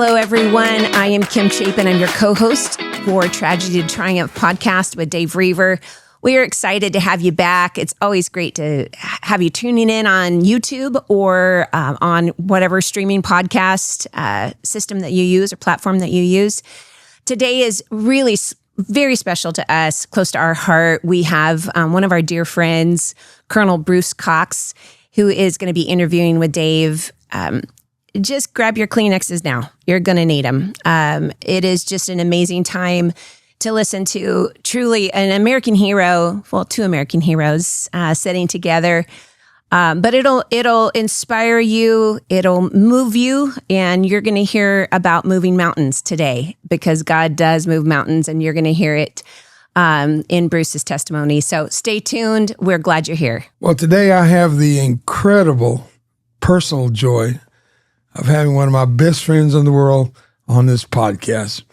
Hello, everyone. I am Kim Chapin. I'm your co-host for Tragedy to Triumph podcast with Dave Reaver. We are excited to have you back. It's always great to have you tuning in on YouTube or on whatever streaming podcast system that you use or platform that you use. Today is really very special to us, close to our heart. We have one of our dear friends, Colonel Bruce Cox, who is going to be interviewing with Dave. Just grab your Kleenexes now. You're going to need them. It is just an amazing time to listen to truly an American hero, well, two American heroes sitting together. But it'll inspire you, it'll move you, and you're going to hear about moving mountains today because God does move mountains, and you're going to hear it in Bruce's testimony. So stay tuned. We're glad you're here. Well, today I have the incredible personal joy of having one of my best friends in the world on this podcast.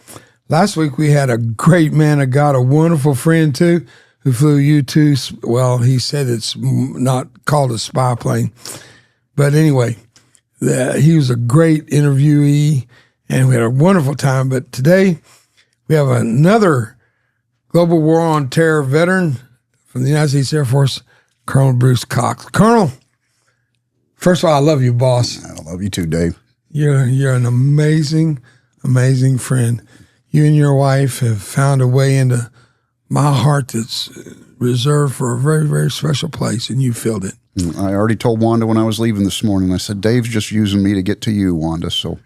Last week we had a great man of God, a wonderful friend too, who flew U-2. Well, he said it's not called a spy plane. But anyway, he was a great interviewee, and we had a wonderful time. But today we have another Global War on Terror veteran from the United States Air Force, Colonel Bruce Cox. Colonel, first of all, I love you, boss. I love you too, Dave. You're an amazing, amazing friend. You and your wife have found a way into my heart that's reserved for a very, very special place, and you filled it. I already told Wanda when I was leaving this morning, I said, Dave's just using me to get to you, Wanda, so.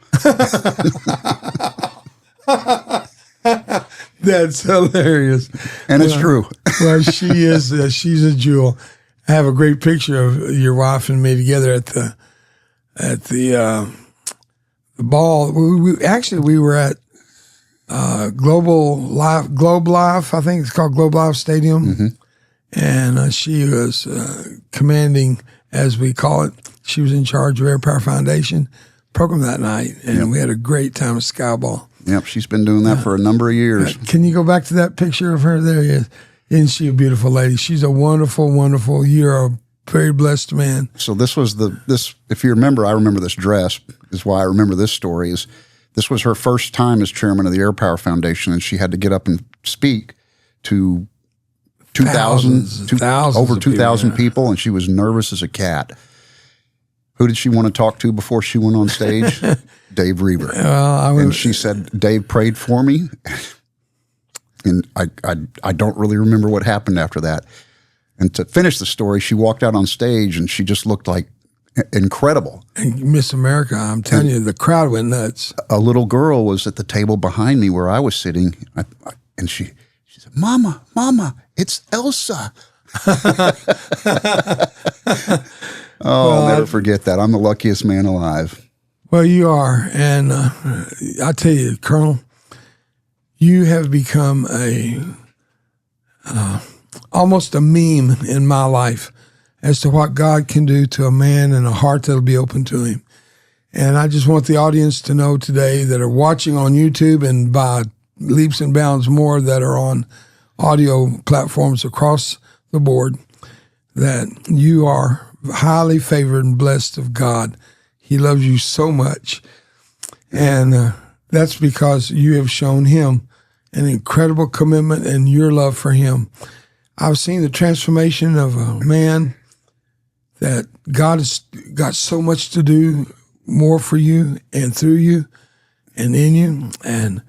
That's hilarious. And it's true. Well, she is. She's a jewel. I have a great picture of your wife and me together at the ball. We were at Globe Life. I think it's called Globe Life Stadium. Mm-hmm. And she was commanding, as we call it. She was in charge of Air Power Foundation program that night, and we had a great time at Skyball. Yep, she's been doing that for a number of years. Can you go back to that picture of her? There he is. Isn't she a beautiful lady? She's a wonderful, wonderful. You're a very blessed man. So this was if you remember, I remember this dress, is why I remember this story, is this was her first time as chairman of the Air Power Foundation, and she had to get up and speak to 2,000 people, and she was nervous as a cat. Who did she want to talk to before she went on stage? Dave Reaver. And she said, Dave prayed for me. And I don't really remember what happened after that. And to finish the story, she walked out on stage and she just looked like incredible. And Miss America, I'm telling you, the crowd went nuts. A little girl was at the table behind me where I was sitting, and she said, Mama, it's Elsa. I'll never forget that. I'm the luckiest man alive. Well, you are. And I tell you, Colonel, you have become almost a meme in my life as to what God can do to a man and a heart that'll be open to him. And I just want the audience to know today that are watching on YouTube, and by leaps and bounds more that are on audio platforms across the board, that you are highly favored and blessed of God. He loves you so much. And that's because you have shown him an incredible commitment and your love for him. I've seen the transformation of a man that God has got so much to do more for you and through you and in you. And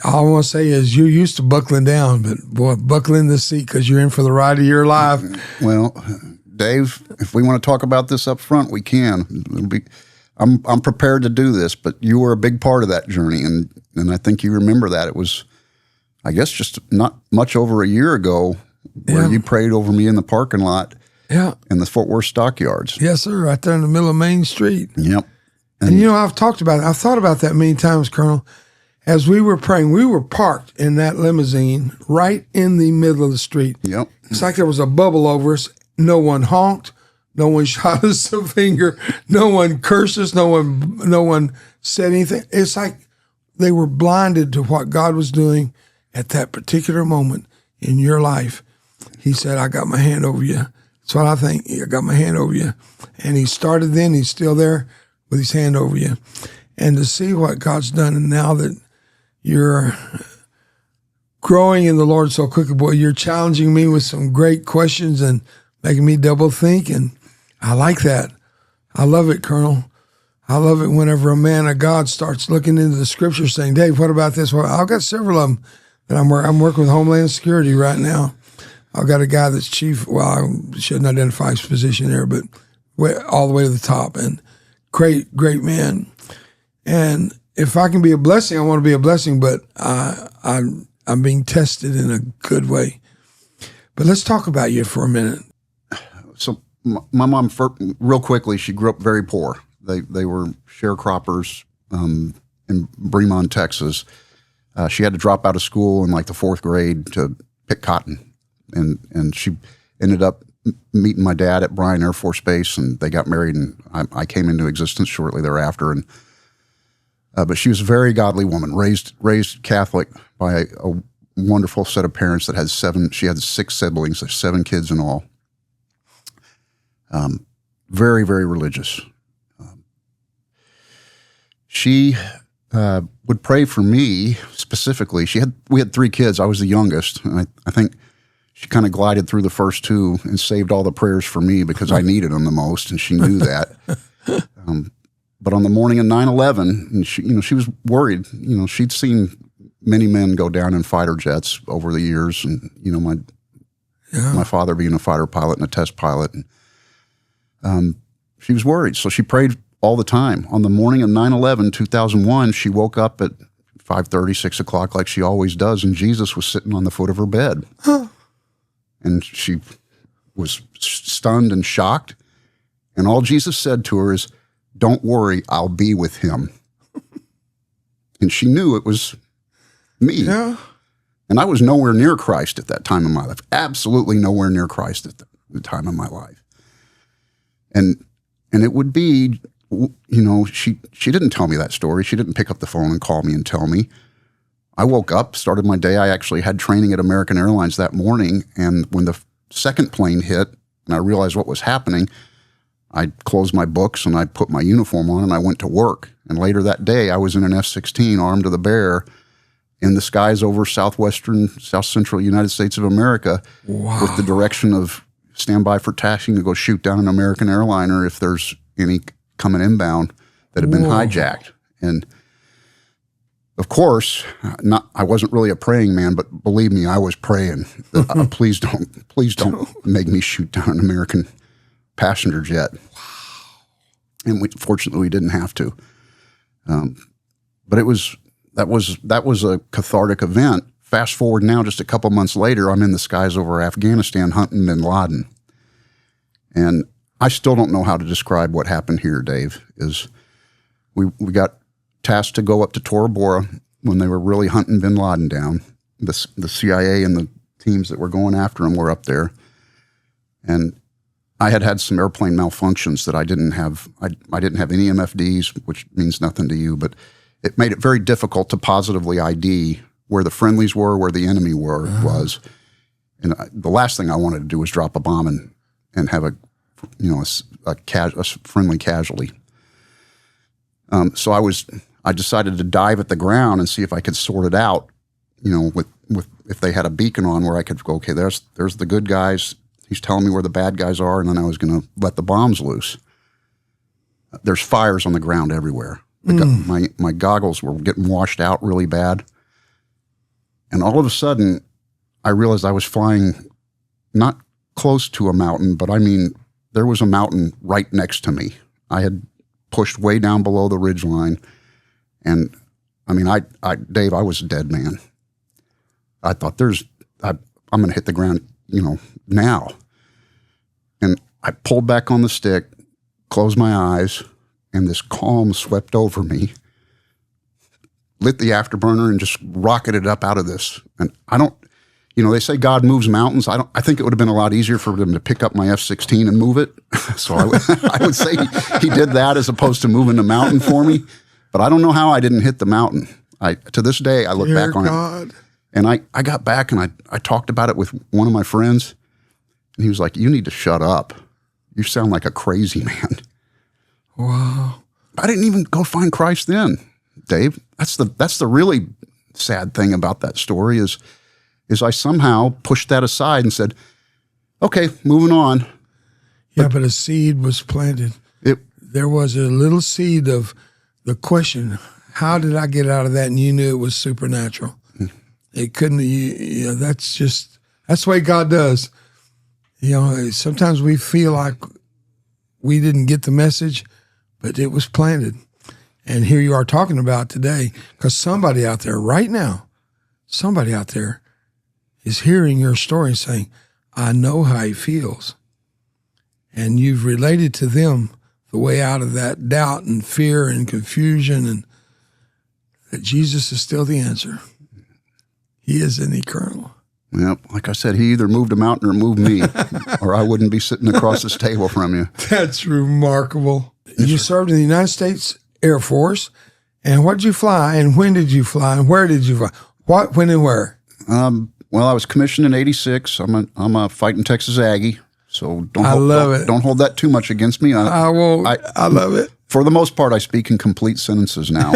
all I want to say is you're used to buckling down, but boy, buckle in the seat because you're in for the ride of your life. Well, Dave, if we want to talk about this up front, we can. I'm prepared to do this, but you were a big part of that journey, and I think you remember that. It was, I guess, just not much over a year ago where you prayed over me in the parking lot in the Fort Worth Stockyards. Yes, sir, right there in the middle of Main Street. Yep. And you know, I've thought about that many times, Colonel. As we were praying, we were parked in that limousine right in the middle of the street. Yep. It's like there was a bubble over us. No one honked. No one shot us a finger. No one cursed us. No one said anything. It's like they were blinded to what God was doing at that particular moment in your life. He said, I got my hand over you. That's what I think. I got my hand over you. And he started then. He's still there with his hand over you. and to see what God's done. And now that you're growing in the Lord so quickly, boy, you're challenging me with some great questions and making me double think. And I like that. I love it, Colonel. I love it whenever a man of God starts looking into the scripture saying, Dave, what about this? Well, I've got several of them that I'm working with Homeland Security right now. I've got a guy that's chief, well, I shouldn't identify his position there, but all the way to the top. And great man. And if I can be a blessing, I want to be a blessing, but I'm being tested in a good way. But let's talk about you for a minute. So my mom, real quickly, she grew up very poor. They were sharecroppers in Bremont, Texas. She had to drop out of school in like the 4th grade to pick cotton. And she ended up meeting my dad at Bryan Air Force Base, and they got married, and I came into existence shortly thereafter. And but she was a very godly woman, raised Catholic by a wonderful set of parents that had 7. She had 6 siblings, there's 7 kids in all. Very, very religious. She would pray for me specifically. We had 3 kids. I was the youngest, and I think she kind of glided through the first 2 and saved all the prayers for me because I needed them the most, and she knew that. But on the morning of 9/11, and she was worried. She'd seen many men go down in fighter jets over the years, and my father being a fighter pilot and a test pilot, and she was worried. So she prayed all the time. On the morning of 9/11, 2001, she woke up at 5:30, 6 o'clock like she always does, and Jesus was sitting on the foot of her bed. Huh. And she was stunned and shocked. And all Jesus said to her is, "Don't worry, I'll be with him." And she knew it was me. Yeah. And I was nowhere near Christ at that time in my life. Absolutely nowhere near Christ at the time of my life. And it would be, she didn't tell me that story. She didn't pick up the phone and call me and tell me. I woke up, started my day. I actually had training at American Airlines that morning. And when the second plane hit and I realized what was happening, I closed my books and I put my uniform on and I went to work. And later that day, I was in an F-16 armed to the bear in the skies over south central United States of America. Wow. With the direction of stand by for taxiing to go shoot down an American airliner if there's any coming inbound that had been hijacked. And of course, I wasn't really a praying man, but believe me, I was praying. Please don't make me shoot down an American passenger jet. Wow. And fortunately, we didn't have to. But that was a cathartic event. Fast forward now, just a couple months later, I'm in the skies over Afghanistan hunting bin Laden. And I still don't know how to describe what happened here, Dave. Is we got tasked to go up to Tora Bora when they were really hunting bin Laden down. The CIA and the teams that were going after him were up there. And I had some airplane malfunctions that I didn't have. I didn't have any MFDs, which means nothing to you, but it made it very difficult to positively ID where the friendlies were, where the enemy was. And the last thing I wanted to do was drop a bomb and have a friendly casualty. So I decided to dive at the ground and see if I could sort it out, with if they had a beacon on where I could go, okay, there's the good guys. He's telling me where the bad guys are, and then I was going to let the bombs loose. There's fires on the ground everywhere. My goggles were getting washed out really bad. And all of a sudden, I realized I was flying not close to a mountain, but I mean, there was a mountain right next to me. I had pushed way down below the ridgeline. And I mean, Dave, I was a dead man. I thought I'm going to hit the ground, now. And I pulled back on the stick, closed my eyes, and this calm swept over me, lit the afterburner and just rocketed up out of this. And I don't, they say God moves mountains. I think it would have been a lot easier for them to pick up my F-16 and move it. So I would say he did that as opposed to moving the mountain for me. But I don't know how I didn't hit the mountain. To this day, I look back on it. And I got back and I talked about it with one of my friends. And he was like, "You need to shut up. You sound like a crazy man." Wow. I didn't even go find Christ then, Dave. That's the really sad thing about that story is I somehow pushed that aside and said, okay, moving on. Yeah, but a seed was planted. There was a little seed of the question, how did I get out of that? And you knew it was supernatural. It couldn't, that's the way God does. Sometimes we feel like we didn't get the message, but it was planted. And here you are talking about today, because somebody out there right now, somebody out there is hearing your story and saying, I know how he feels. And you've related to them the way out of that doubt and fear and confusion, and that Jesus is still the answer. He is in the Colonel. Yep. Like I said, he either moved a mountain or moved me, or I wouldn't be sitting across this table from you. That's remarkable. You served in the United States Air Force. And what did you fly? And when did you fly? And where did you fly? What, when, and where? Well, I was commissioned in '86. I'm a fighting Texas Aggie. So don't hold that too much against me. I won't. I love it. For the most part, I speak in complete sentences now.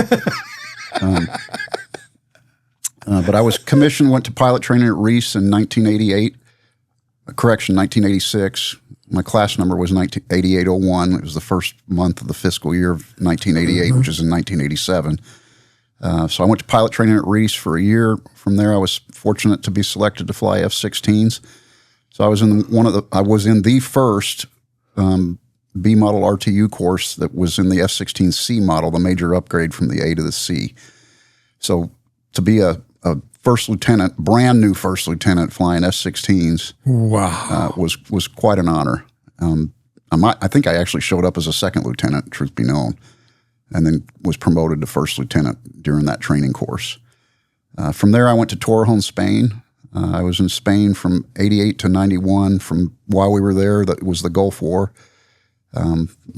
But I was commissioned, went to pilot training at Reese in 1988. 1986. My class number was 8801. It was the first month of the fiscal year of 1988, which is in 1987. So I went to pilot training at Reese for a year. From there, I was fortunate to be selected to fly F-16s. So I was in the first B model RTU course that was in the F-16C model, the major upgrade from the A to the C. So to be a first lieutenant, brand new first lieutenant flying F-16s, wow, was quite an honor. I think I actually showed up as a second lieutenant, truth be known, and then was promoted to first lieutenant during that training course. From there, I went to Torrejon, Spain. I was in Spain from 88 to 91. From while we were there, that was the Gulf War.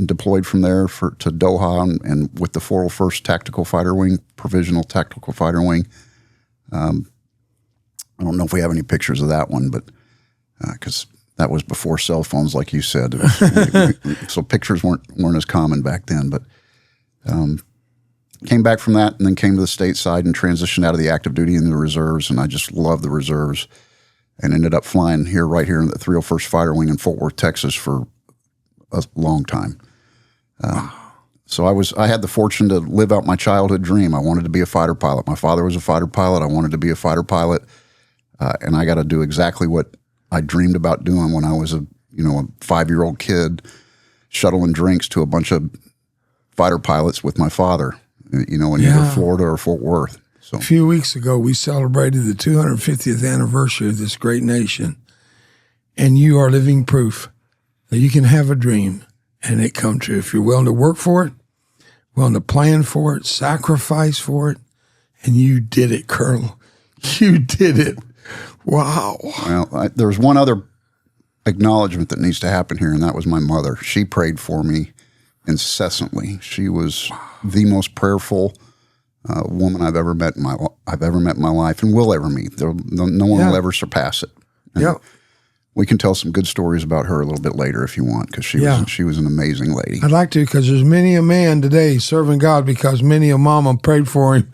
Deployed from there to Doha and with the 401st Tactical Fighter Wing, Provisional Tactical Fighter Wing. I don't know if we have any pictures of that one, but because that was before cell phones, like you said, so pictures weren't as common back then. But came back from that and then came to the stateside and transitioned out of the active duty into the reserves, and I just love the reserves, and ended up flying right here in the 301st Fighter Wing in Fort Worth, Texas for a long time. So I had the fortune to live out my childhood dream. I wanted to be a fighter pilot. My father was a fighter pilot. I wanted to be a fighter pilot, and I got to do exactly what I dreamed about doing when I was a 5-year-old kid, shuttling drinks to a bunch of fighter pilots with my father, in either Florida or Fort Worth. So a few weeks ago, we celebrated the 250th anniversary of this great nation, and you are living proof that you can have a dream and it come true if you're willing to work for it, willing to plan for it, sacrifice for it, and you did it, Colonel. You did it. Wow. Well, there's one other acknowledgement that needs to happen here, and that was my mother. She prayed for me incessantly. She was the most prayerful woman I've ever met in my life, and will ever meet. No one will ever surpass it. And we can tell some good stories about her a little bit later if you want, because she was an amazing lady. I'd like to, because there's many a man today serving God because many a mama prayed for him.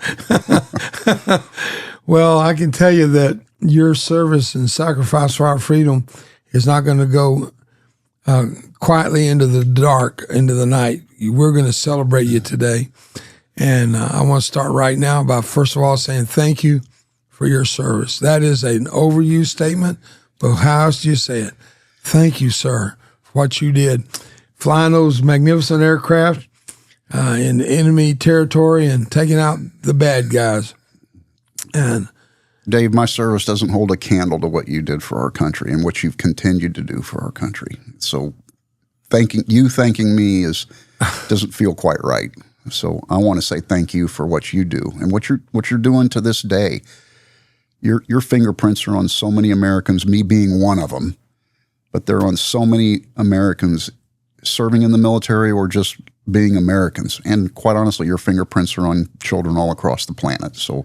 Well, I can tell you that your service and sacrifice for our freedom is not going to go quietly into the dark, into the night. We're going to celebrate you today. And I want to start right now by, first of all, saying thank you for your service. That is an overused statement, but how else do you say it? Thank you, sir, for what you did. Flying those magnificent aircraft in enemy territory and taking out the bad guys. And Dave, my service doesn't hold a candle to what you did for our country and what you've continued to do for our country. So thanking me doesn't feel quite right. So I want to say thank you for what you do and what you're doing to this day. Your fingerprints are on so many Americans, me being one of them, but they're on so many Americans serving in the military or just being Americans. And quite honestly, your fingerprints are on children all across the planet. So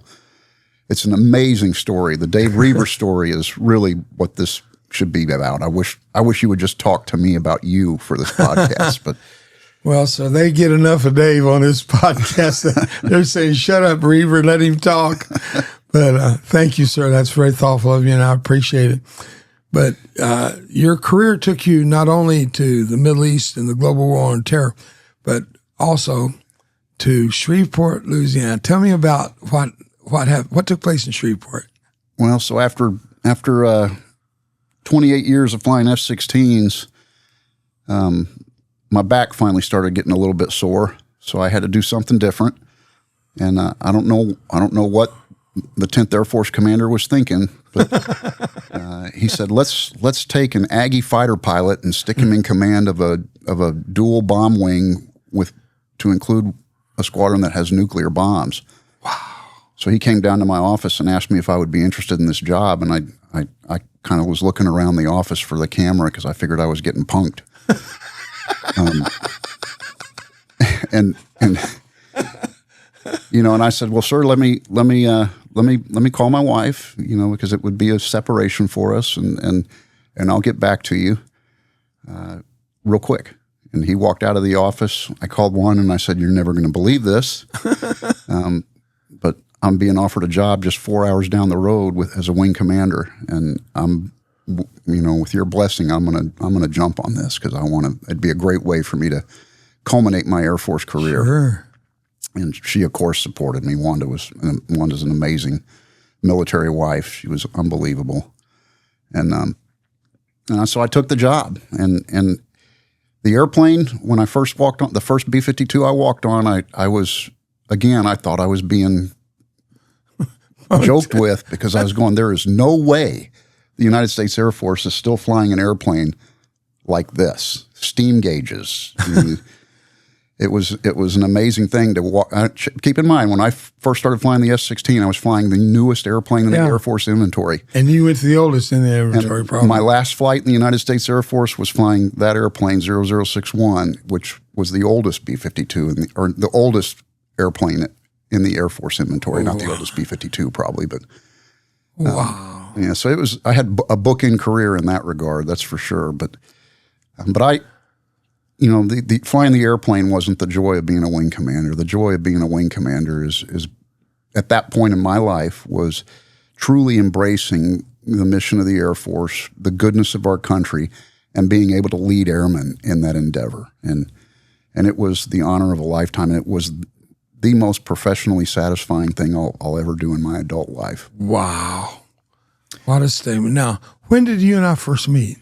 it's an amazing story. The Dave Reaver story is really what this should be about. I wish you would just talk to me about you for this podcast, but Well, so they get enough of Dave on this podcast. They're saying, shut up, Reaver, let him talk. But thank you, sir. That's very thoughtful of you, and I appreciate it. But your career took you not only to the Middle East and the global war on terror, but also to Shreveport, Louisiana. Tell me about what took place in Shreveport. Well, so after 28 years of flying F-16s, my back finally started getting a little bit sore, so I had to do something different. And I don't know what the 10th Air Force commander was thinking, but he said, let's take an Aggie fighter pilot and stick him in command of a dual bomb wing to include a squadron that has nuclear bombs. Wow. So he came down to my office and asked me if I would be interested in this job, and I kind of was looking around the office for the camera because I figured I was getting punked. And I said, well, sir, let me call my wife, because it would be a separation for us, and I'll get back to you real quick. And he walked out of the office. I called Juan and I said, you're never going to believe this, but I'm being offered a job just 4 hours down the road as a wing commander, and with your blessing, I'm gonna jump on this because it'd be a great way for me to culminate my Air Force career. Sure. And she, of course, supported me. Wanda's an amazing military wife. She was unbelievable, and so I took the job. And the airplane, when I first walked on the first B-52 I walked on, I thought I was being joked with because I was going, there is no way the United States Air Force is still flying an airplane like this, steam gauges. It was an amazing thing to walk. Keep in mind, when I first started flying the F-16, I was flying the newest airplane in the Air Force inventory. And you went to the oldest in the inventory, and probably. My last flight in the United States Air Force was flying that airplane, 0061, which was the oldest B-52, or the oldest airplane in the Air Force inventory. Not the oldest B-52, probably, but wow. Yeah, so I had a bookend career in that regard, that's for sure. But I. The flying the airplane wasn't the joy of being a wing commander. The joy of being a wing commander is at that point in my life was truly embracing the mission of the Air Force, the goodness of our country, and being able to lead airmen in that endeavor. And it was the honor of a lifetime, and it was the most professionally satisfying thing I'll ever do in my adult life. Wow. What a statement. Now, when did you and I first meet?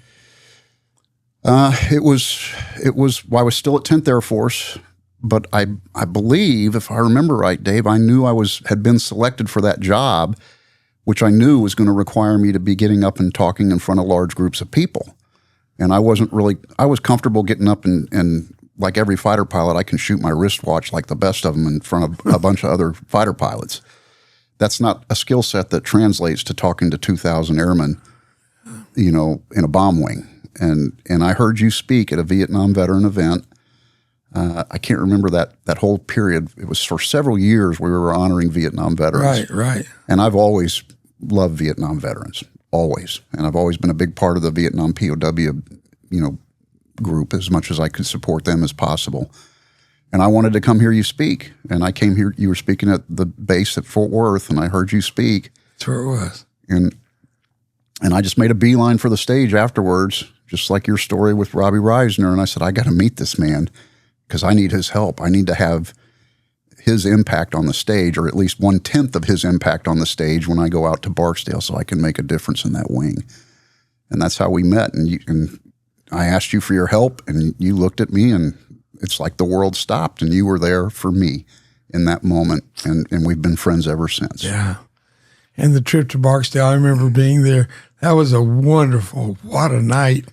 It was I was still at 10th Air Force, but I believe, if I remember right, Dave, I knew had been selected for that job, which I knew was going to require me to be getting up and talking in front of large groups of people. And I was comfortable getting up and like every fighter pilot, I can shoot my wristwatch like the best of them in front of a bunch of other fighter pilots. That's not a skill set that translates to talking to 2,000 airmen, in a bomb wing. And I heard you speak at a Vietnam veteran event. I can't remember that whole period. It was for several years we were honoring Vietnam veterans. Right. And I've always loved Vietnam veterans, always. And I've always been a big part of the Vietnam POW, group as much as I could support them as possible. And I wanted to come hear you speak. And I came here. You were speaking at the base at Fort Worth, and I heard you speak. That's where it was. And I just made a beeline for the stage afterwards, just like your story with Robbie Reisner. And I said, I got to meet this man because I need his help. I need to have his impact on the stage, or at least 1/10 of his impact on the stage when I go out to Barksdale, so I can make a difference in that wing. And that's how we met. And I asked you for your help, and you looked at me, and it's like the world stopped, and you were there for me in that moment. And we've been friends ever since. Yeah. And the trip to Barksdale, I remember being there. That was a wonderful, what a night.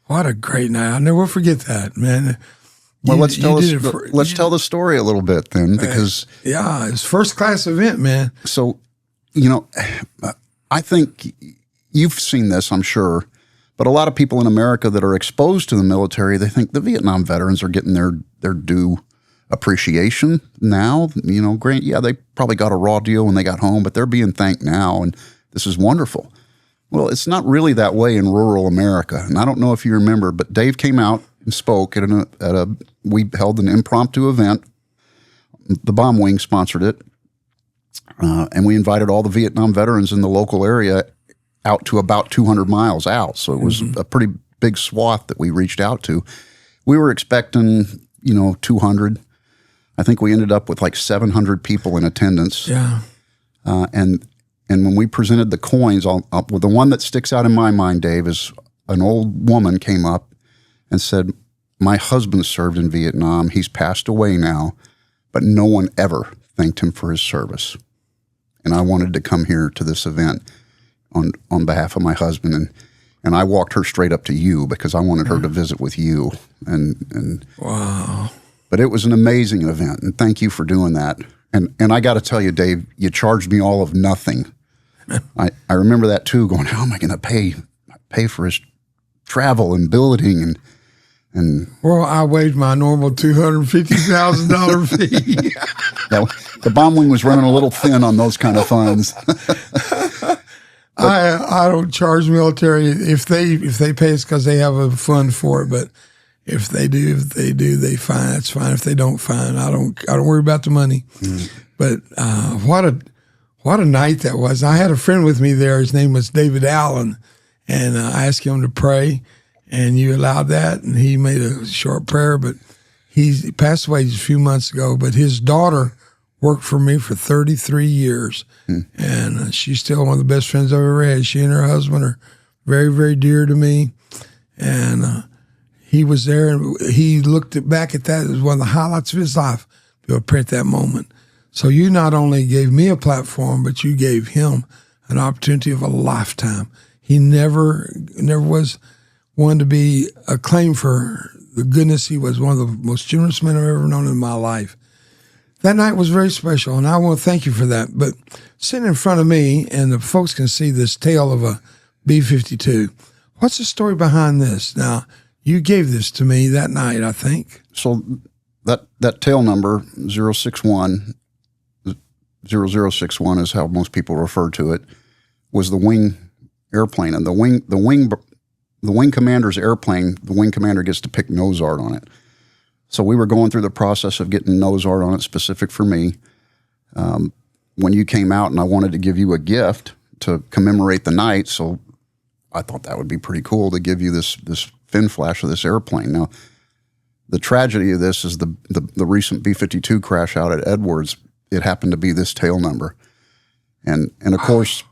What a great night. I'll never forget that, man. Well, let's tell the story a little bit then, because it's first class event, man. So, I think you've seen this, I'm sure, but a lot of people in America that are exposed to the military, they think the Vietnam veterans are getting their due appreciation now. They probably got a raw deal when they got home, but they're being thanked now, and this is wonderful. Well, it's not really that way in rural America. And I don't know if you remember, but Dave came out and spoke we held an impromptu event. The bomb wing sponsored it. And we invited all the Vietnam veterans in the local area out to about 200 miles out. So it was a pretty big swath that we reached out to. We were expecting, 200. I think we ended up with like 700 people in attendance. Yeah. And when we presented the coins, the one that sticks out in my mind, Dave, is an old woman came up and said, "My husband served in Vietnam. He's passed away now, but no one ever thanked him for his service. And I wanted to come here to this event on behalf of my husband." And I walked her straight up to you because I wanted her to visit with you. And wow. But it was an amazing event, and thank you for doing that. And I got to tell you, Dave, you charged me all of nothing. I remember that too, going, how am I going to pay for his travel and billeting and well, I waived my normal $250,000 fee. The bomb wing was running a little thin on those kind of funds. I don't charge military if they pay us because they have a fund for it. But if they do, they fine. That's fine. If they don't, fine. I don't worry about the money. But what a night that was. I had a friend with me there. His name was David Allen, and I asked him to pray, and you allowed that, and he made a short prayer. But he passed away just a few months ago. But his daughter worked for me for 33 years, and she's still one of the best friends I've ever had. She and her husband are very, very dear to me, and he was there, and he looked back at that as one of the highlights of his life, to appreciate that moment. So you not only gave me a platform, but you gave him an opportunity of a lifetime. He never was one to be acclaimed for the goodness. He was one of the most generous men I've ever known in my life. That night was very special, and I want to thank you for that. But sitting in front of me, and the folks can see this tail of a B-52, what's the story behind this? Now, you gave this to me that night, I think. So that tail number, 061 is how most people refer to it, was the wing airplane. And the wing commander's airplane, the wing commander gets to pick nose art on it. So we were going through the process of getting nose art on it specific for me. When you came out, and I wanted to give you a gift to commemorate the night, so I thought that would be pretty cool to give you this fin flash of this airplane. Now, the tragedy of this is the recent B-52 crash out at Edwards. It happened to be this tail number. And of course,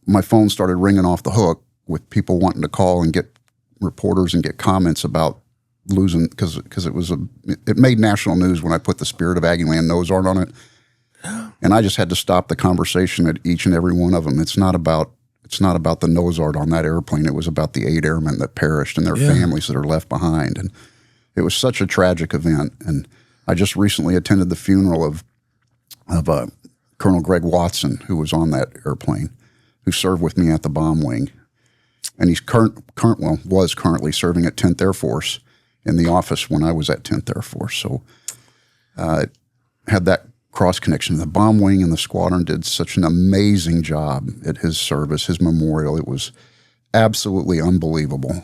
my phone started ringing off the hook with people wanting to call and get reporters and get comments about losing, because it made national news when I put the Spirit of Aggieland nose art on it. And I just had to stop the conversation at each and every one of them. It's not about the nose art on that airplane. It was about the 8 airmen that perished and their families that are left behind. And it was such a tragic event. And I just recently attended the funeral of Colonel Greg Watson, who was on that airplane, who served with me at the bomb wing. And he's was currently serving at 10th Air Force in the office when I was at 10th Air Force. So had that cross connection. The bomb wing and the squadron did such an amazing job at his service, his memorial. It was absolutely unbelievable,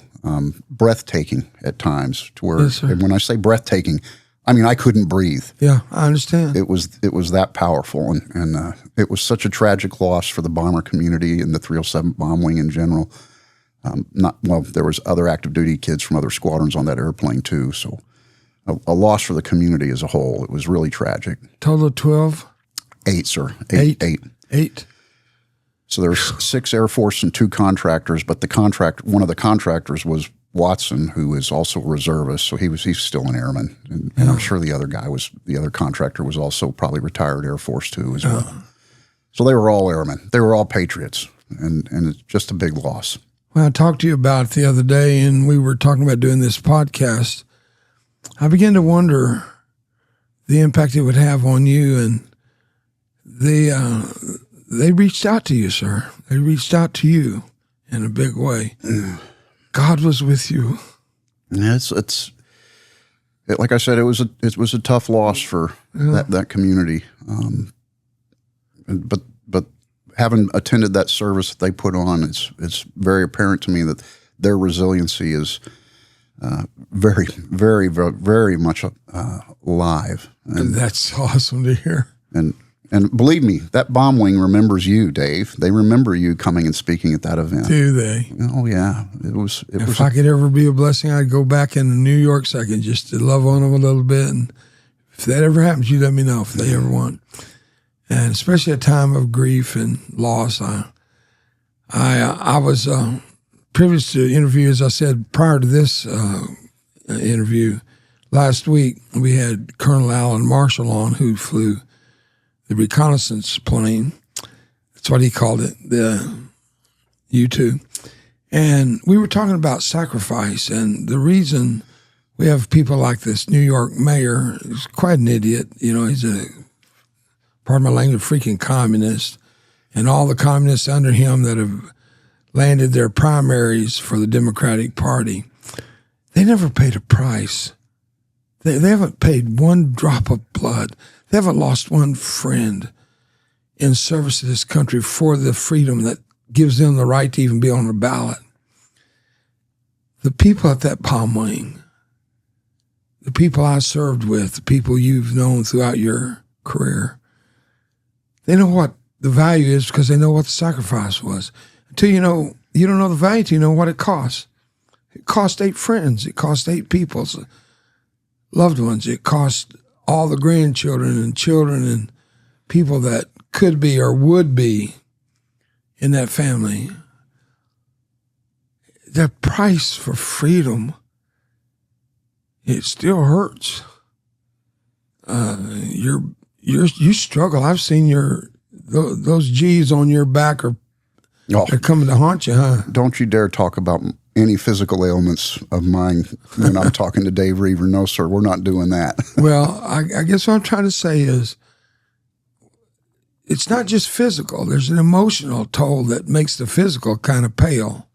breathtaking at times. To where, and when I say breathtaking, I mean I couldn't breathe. Yeah, I understand. It was that powerful, and it was such a tragic loss for the bomber community and the 307 bomb wing in general. There was other active duty kids from other squadrons on that airplane too. So a loss for the community as a whole. It was really tragic. Total of 12? 8, sir. 8. So there's 6 Air Force and 2 contractors, but one of the contractors was Watson, who is also a reservist. So he's still an airman. And I'm sure the other contractor was also probably retired Air Force too as well. So they were all airmen. They were all patriots, and it's just a big loss. Well, I talked to you about it the other day, and we were talking about doing this podcast. I began to wonder the impact it would have on you, and they reached out to you, sir. They reached out to you in a big way. God was with you. Yeah, like I said, it was a tough loss for that community. But having attended that service that they put on, it's very apparent to me that their resiliency is very, very, very, very much alive. And that's awesome to hear. And believe me, that bomb wing remembers you, Dave. They remember you coming and speaking at that event. Do they? Oh yeah, it was. If I could ever be a blessing, I'd go back into New York second just to love on them a little bit. And if that ever happens, you let me know if they ever want. And especially a time of grief and loss, I was privileged to interview, as I said prior to this interview last week. We had Colonel Alan Marshall on, who flew the reconnaissance plane. That's what he called it, the U-2. And we were talking about sacrifice, and the reason we have people like this New York mayor who's quite an idiot. You know, he's a, pardon my language, freaking communist, and all the communists under him that have landed their primaries for the Democratic Party, they never paid a price. They haven't paid one drop of blood. They haven't lost one friend in service to this country for the freedom that gives them the right to even be on the ballot. The people at that palm wing, the people I served with, the people you've known throughout your career, they know what the value is because they know what the sacrifice was. Until you don't know the value till you know what it costs. It cost 8 friends. It cost 8 people's loved ones. It cost all the grandchildren and children and people that could be or would be in that family. The price for freedom, it still hurts. You struggle. I've seen those G's on your back they're coming to haunt you, huh? Don't you dare talk about any physical ailments of mine when I'm talking to Dave Reaver. No, sir, we're not doing that. Well, I guess what I'm trying to say is it's not just physical. There's an emotional toll that makes the physical kind of pale.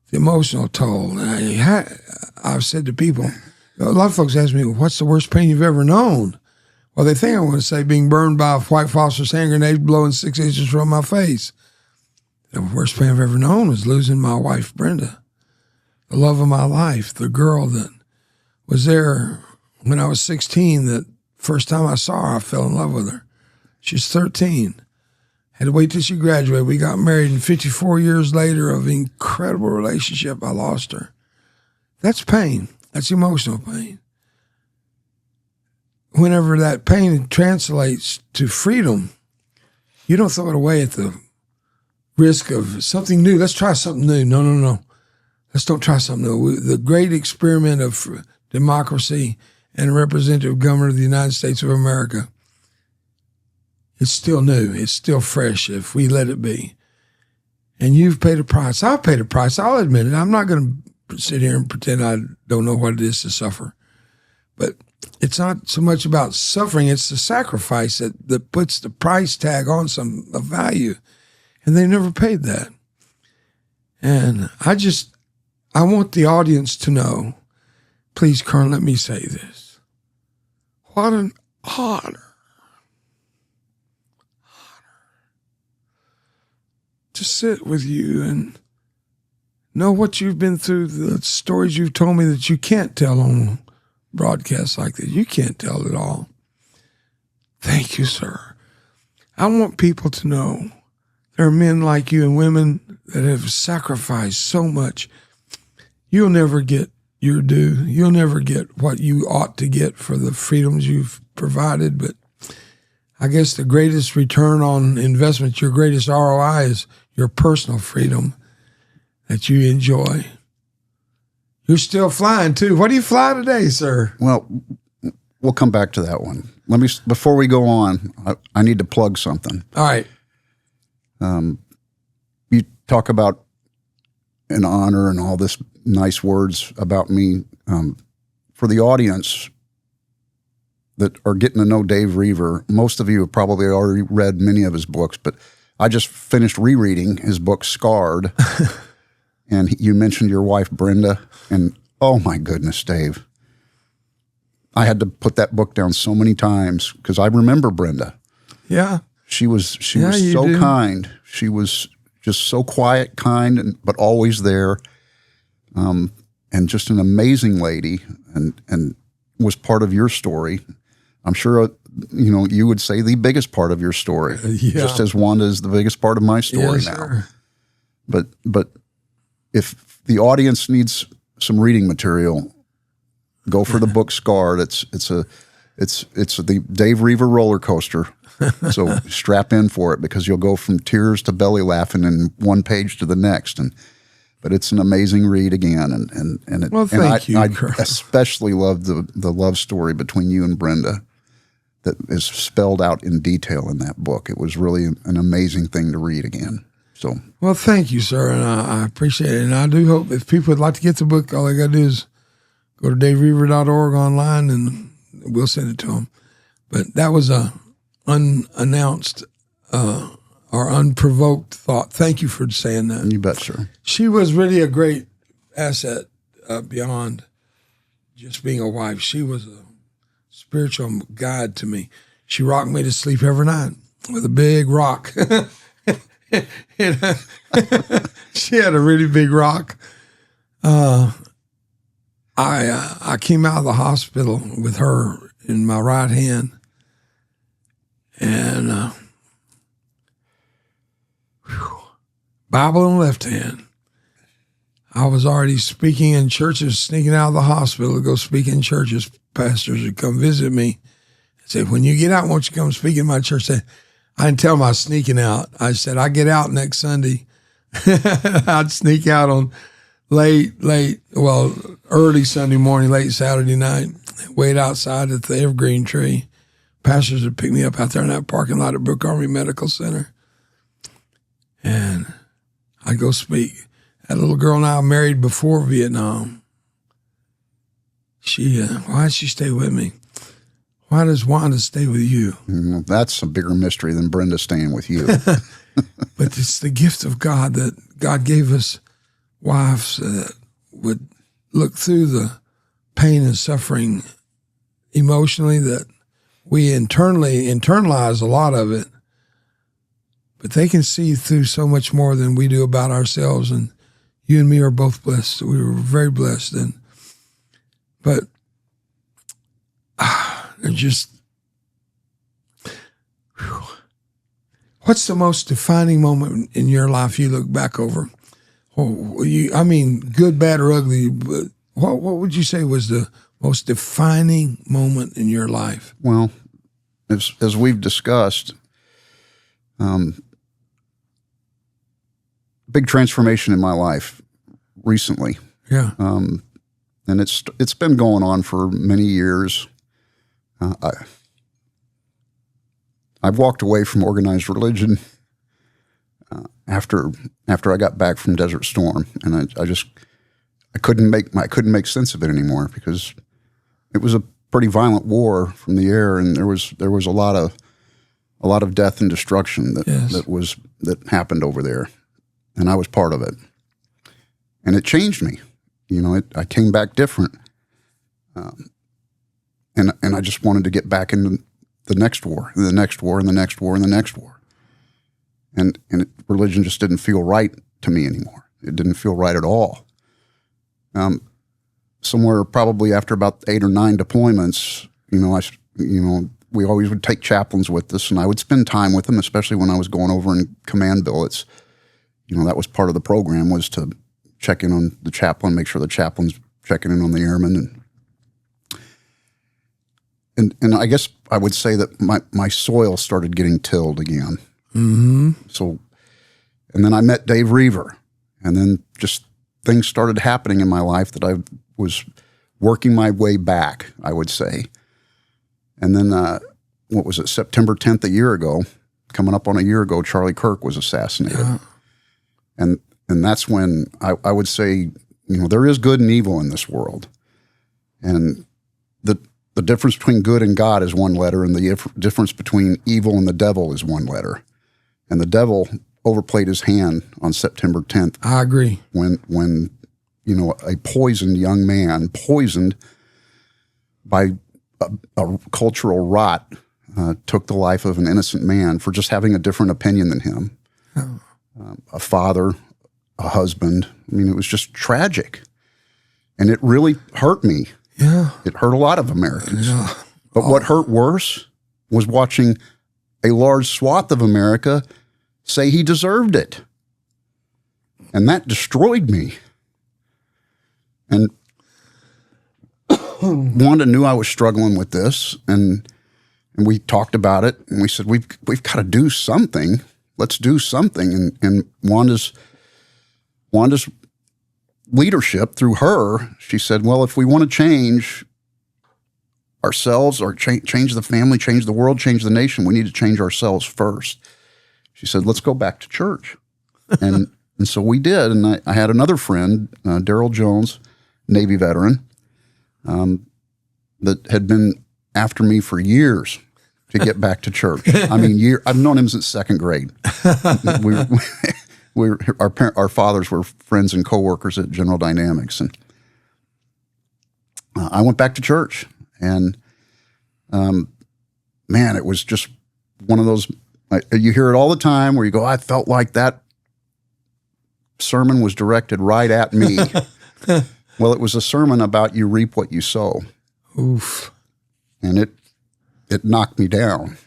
The emotional toll. I've said to people, a lot of folks ask me, what's the worst pain you've ever known? Well, they think I want to say being burned by a white phosphorus hand grenade blowing 6 inches from my face. The worst pain I've ever known was losing my wife, Brenda, the love of my life, the girl that was there when I was 16. That first time I saw her, I fell in love with her. She's 13. Had to wait till she graduated. We got married, and 54 years later of incredible relationship, I lost her. That's pain. That's emotional pain. Whenever that pain translates to freedom, you don't throw it away at the risk of something new. Let's try something new. No. Let's don't try something new. The great experiment of democracy and representative government of the United States of America, it's still new. It's still fresh if we let it be. And you've paid a price. I've paid a price. I'll admit it. I'm not going to sit here and pretend I don't know what it is to suffer. But it's not so much about suffering. It's the sacrifice that puts the price tag on some value. And they never paid that. And I want the audience to know, please, Colonel, let me say this. What an honor to sit with you and know what you've been through, the stories you've told me that you can't tell on broadcasts like this. You can't tell it all. Thank you, sir. I want people to know there are men like you and women that have sacrificed so much. You'll never get your due. You'll never get what you ought to get for the freedoms you've provided. But I guess the greatest return on investment, your greatest ROI is your personal freedom that you enjoy. You're still flying too. What do you fly today, sir? Well, we'll come back to that one. Before we go on, I need to plug something. All right. You talk about an honor and all this nice words about me. For the audience that are getting to know Dave Reaver, most of you have probably already read many of his books, but I just finished rereading his book, Scarred. And you mentioned your wife, Brenda, and oh my goodness, Dave. I had to put that book down so many times because I remember Brenda. Yeah. She was so kind. She was just so quiet, kind, but always there. And just an amazing lady, and was part of your story. I'm sure, you would say the biggest part of your story, just as Wanda is the biggest part of my story now. Sir. But if the audience needs some reading material, go for the book Scarred. It's the Dave Reaver roller coaster. So strap in for it, because you'll go from tears to belly laughing in one page to the next. But it's an amazing read again. Thank you. I especially love the love story between you and Brenda that is spelled out in detail in that book. It was really an amazing thing to read again. So, well, thank you, sir, and I appreciate it. And I do hope if people would like to get the book, all they got to do is go to davereaver.org online, and we'll send it to them. But that was a unannounced or unprovoked thought. Thank you for saying that. You bet, sir. She was really a great asset beyond just being a wife. She was a spiritual guide to me. She rocked me to sleep every night with a big rock. She had a really big rock. I came out of the hospital with her in my right hand, and Bible in the left hand. I was already speaking in churches, sneaking out of the hospital to go speak in churches. Pastors would come visit me and say, when you get out, won't you come speak in my church? I didn't tell them I was sneaking out. I said, I get out next Sunday. I'd sneak out on early Sunday morning, late Saturday night, wait outside at the evergreen tree. Pastors would pick me up out there in that parking lot at Brooke Army Medical Center. And I'd go speak. That little girl now married before Vietnam. Why did she stay with me? Why does Wanda stay with you? That's a bigger mystery than Brenda staying with you. But it's the gift of God that God gave us wives that would look through the pain and suffering emotionally, that we internalize a lot of it, but they can see through so much more than we do about ourselves. And you and me are both blessed. We were very blessed. But just, what's the most defining moment in your life you look back over? Good, bad, or ugly, but what would you say was the most defining moment in your life? Well, as we've discussed, big transformation in my life recently. Yeah. And it's been going on for many years. I've walked away from organized religion after I got back from Desert Storm, and I couldn't make sense of it anymore, because it was a pretty violent war from the air, and there was a lot of death and destruction that happened over there, and I was part of it, and it changed me. I came back different, and I just wanted to get back into the next war, and the next war, and the next war, and the next war. And religion just didn't feel right to me anymore. It didn't feel right at all. Somewhere probably after about 8 or 9 deployments, we always would take chaplains with us, and I would spend time with them, especially when I was going over in command billets. That was part of the program, was to check in on the chaplain, make sure the chaplain's checking in on the airmen. And I guess I would say that my soil started getting tilled again. Mm-hmm. So, and then I met Dave Reaver, and then just things started happening in my life that I was working my way back, I would say. And then, what was it, September 10th, a year ago, coming up on a year ago, Charlie Kirk was assassinated. Yeah. And that's when I would say, there is good and evil in this world. And the difference between good and God is one letter, and the difference between evil and the devil is one letter. And the devil overplayed his hand on September 10th. I agree. When a poisoned young man, poisoned by a cultural rot, took the life of an innocent man for just having a different opinion than him. Oh. A father, a husband. It was just tragic. And it really hurt me. Yeah. It hurt a lot of Americans. Yeah. But what hurt worse was watching a large swath of America say he deserved it. And that destroyed me. And Wanda knew I was struggling with this, and we talked about it, and we said, we've got to do something. Let's do something. And Wanda's leadership, through her, she said, well, if we want to change ourselves or change the family, change the world, change the nation, we need to change ourselves first. She said, let's go back to church. And so we did. And I had another friend, Daryl Jones, Navy veteran, that had been after me for years to get back to church. I mean, I've known him since second grade. Our fathers were friends and coworkers at General Dynamics, and I went back to church, and man, it was just one of those. You hear it all the time where you go, I felt like that sermon was directed right at me. Well, it was a sermon about you reap what you sow. Oof. And it knocked me down.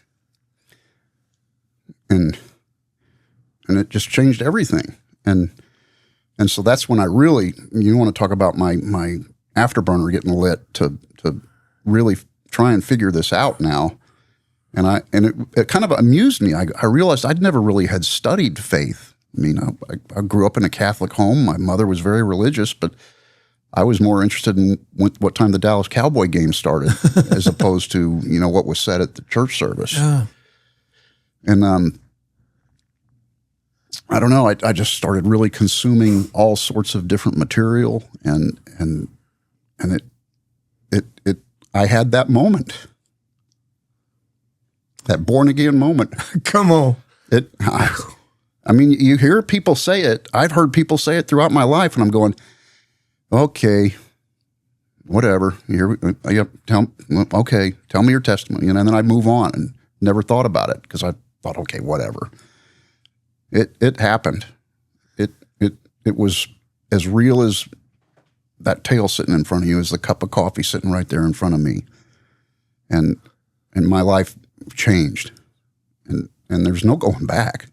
And it just changed everything. And so that's when I really, you want to talk about my afterburner getting lit to really try and figure this out now. And it kind of amused me. I realized I'd never really had studied faith. I mean, I grew up in a Catholic home. My mother was very religious, but I was more interested in what time the Dallas Cowboy game started as opposed to, what was said at the church service. Yeah. And I don't know, I just started really consuming all sorts of different material, and I had that moment. That born again moment. Come on. I mean, you hear people say it. I've heard people say it throughout my life, and I'm going, okay, whatever. Tell me your testimony. And then I move on and never thought about it because I thought, okay, whatever. It happened. It was as real as that tail sitting in front of you, as the cup of coffee sitting right there in front of me. And my life changed. And there's no going back.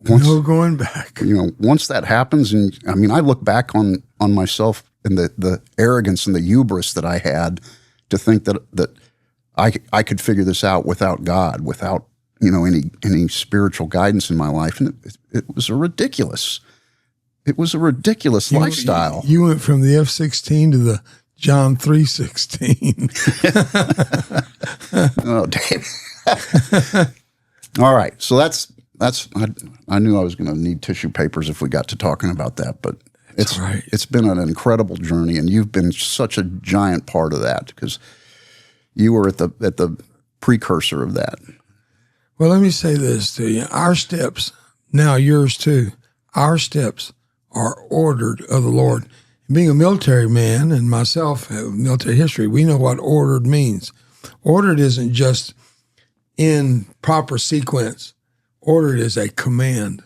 No going back. Once that happens, and I mean, I look back on myself and the arrogance and the hubris that I had to think that I could figure this out without God, without any spiritual guidance in my life, and it was a ridiculous. It was a ridiculous lifestyle. You went from the F-16 to the John 3:16. Oh, damn. All right, so that's. I knew I was going to need tissue papers if we got to talking about that, but it's been an incredible journey, and you've been such a giant part of that because you were at the precursor of that. Well, let me say this to you. Our steps, now yours too, our steps are ordered of the Lord. Being a military man and myself have military history, we know what ordered means. Ordered isn't just in proper sequence. Ordered is a command.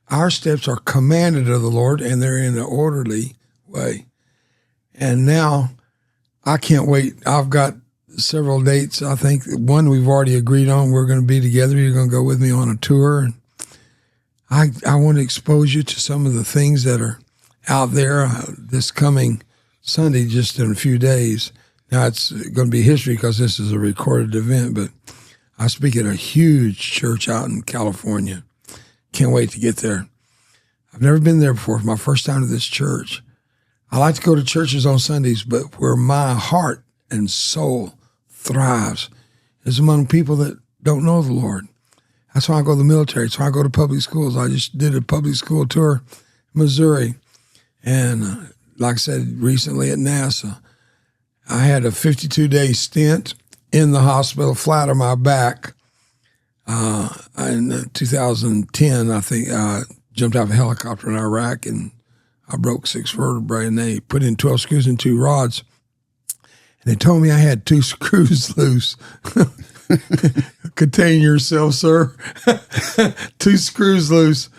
Our steps are commanded of the Lord, and they're in an orderly way. And now I can't wait. I've got several dates. I think one we've already agreed on. We're going to be together. You're going to go with me on a tour. And I want to expose you to some of the things that are out there this coming Sunday, just in a few days. Now, it's going to be history because this is a recorded event, but I speak at a huge church out in California. Can't wait to get there. I've never been there before. It's my first time to this church. I like to go to churches on Sundays, but where my heart and soul thrives is among people that don't know the Lord. That's why I go to the military. That's why I go to public schools. I just did a public school tour in Missouri. And like I said, recently at NASA, I had a 52-day stint in the hospital, flat on my back. In 2010, I think I jumped out of a helicopter in Iraq, and I broke 6 vertebrae, and they put in 12 screws and 2 rods. And they told me I had 2 screws loose. Contain yourself, sir. 2 screws loose.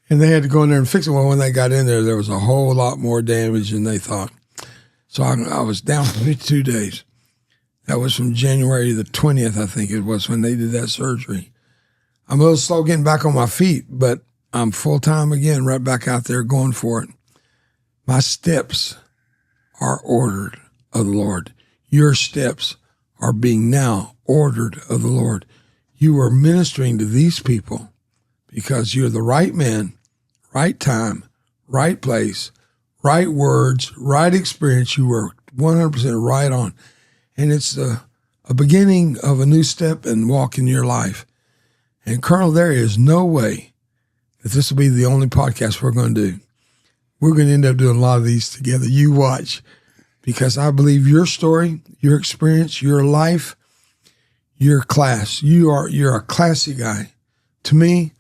And they had to go in there and fix it. Well, when they got in there, there was a whole lot more damage than they thought. So I was down for 52 days. That was from January the 20th, I think it was, when they did that surgery. I'm a little slow getting back on my feet, but I'm full-time again, right back out there going for it. My steps are ordered of the Lord. Your steps are being now ordered of the Lord. You are ministering to these people because you're the right man, right time, right place, right words, right experience. You were 100% right on. And it's a beginning of a new step and walk in your life. And Colonel, there is no way that this will be the only podcast we're going to do. We're going to end up doing a lot of these together. You watch, because I believe your story, your experience, your life, your class, you're a classy guy. To me,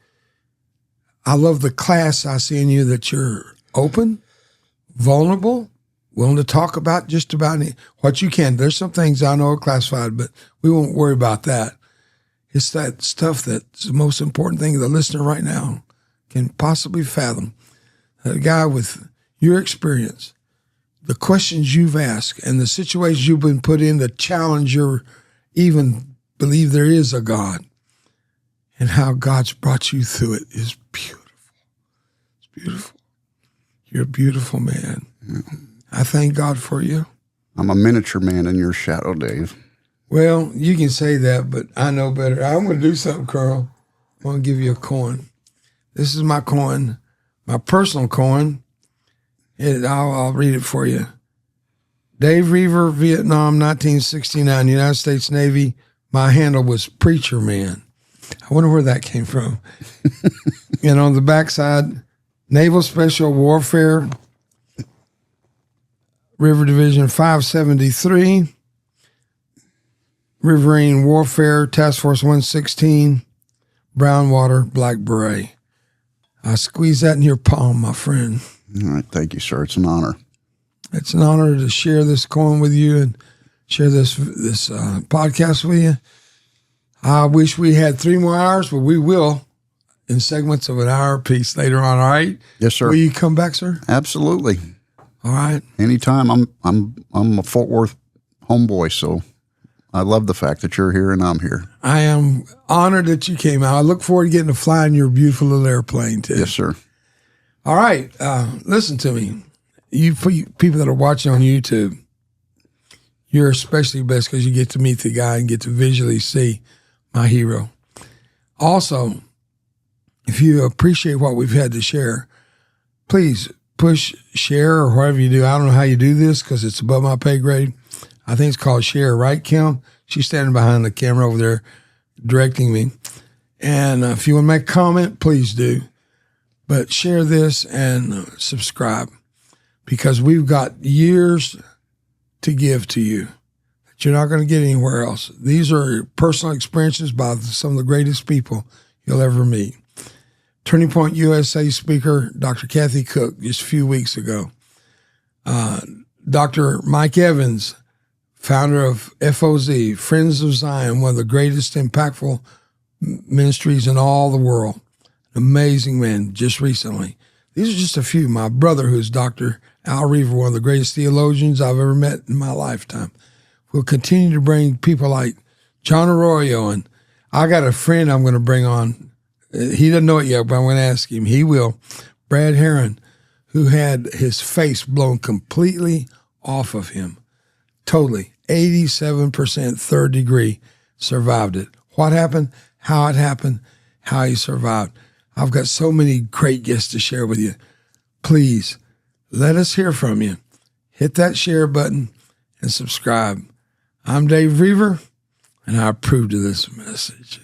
I love the class I see in you, that you're open, vulnerable, willing to talk about just about what you can. There's some things I know are classified, but we won't worry about that. It's that stuff that's the most important thing the listener right now can possibly fathom. A guy with your experience, the questions you've asked, and the situations you've been put in to challenge your even believe there is a God, and how God's brought you through it is beautiful. It's beautiful. You're a beautiful man. I thank God for you. I'm a miniature man in your shadow, Dave. Well, you can say that, but I know better. I'm going to do something, Carl. I'm going to give you a coin. This is my coin, my personal coin. I'll read it for you. Dave Reaver, Vietnam, 1969, United States Navy. My handle was Preacher Man. I wonder where that came from. And on the backside, Naval Special Warfare, River Division 573, Riverine Warfare, Task Force 116, Brownwater, Black Beret. I squeeze that in your palm, my friend. All right. Thank you, sir. It's an honor. It's an honor to share this coin with you and share this podcast with you. I wish we had 3 more hours, but we will in segments of an hour apiece later on. All right? Yes, sir. Will you come back, sir? Absolutely. All right. Anytime. I'm a Fort Worth homeboy, so I love the fact that you're here and I'm here. I am honored that you came out. I look forward to getting to fly in your beautiful little airplane, too. Yes, sir. All right. Listen to me. You people that are watching on YouTube, you're especially best because you get to meet the guy and get to visually see my hero. Also, if you appreciate what we've had to share, please push share or whatever you do. I don't know how you do this because it's above my pay grade. I think it's called share, right, Kim? She's standing behind the camera over there directing me. And if you want to make a comment, please do. But share this and subscribe, because we've got years to give to you that you're not going to get anywhere else. These are personal experiences by some of the greatest people you'll ever meet. Turning Point USA speaker, Dr. Kathy Cook, just a few weeks ago. Dr. Mike Evans, founder of FOZ, Friends of Zion, one of the greatest impactful ministries in all the world. Amazing man, just recently. These are just a few. My brother, who's Dr. Al Reaver, one of the greatest theologians I've ever met in my lifetime. We'll continue to bring people like John Arroyo, and I got a friend I'm going to bring on. He doesn't know it yet, but I'm going to ask him. He will. Brad Heron, who had his face blown completely off of him. Totally. 87% third degree, survived it. What happened? How it happened? How he survived. I've got so many great guests to share with you. Please, let us hear from you. Hit that share button and subscribe. I'm Dave Reaver, and I approve of this message.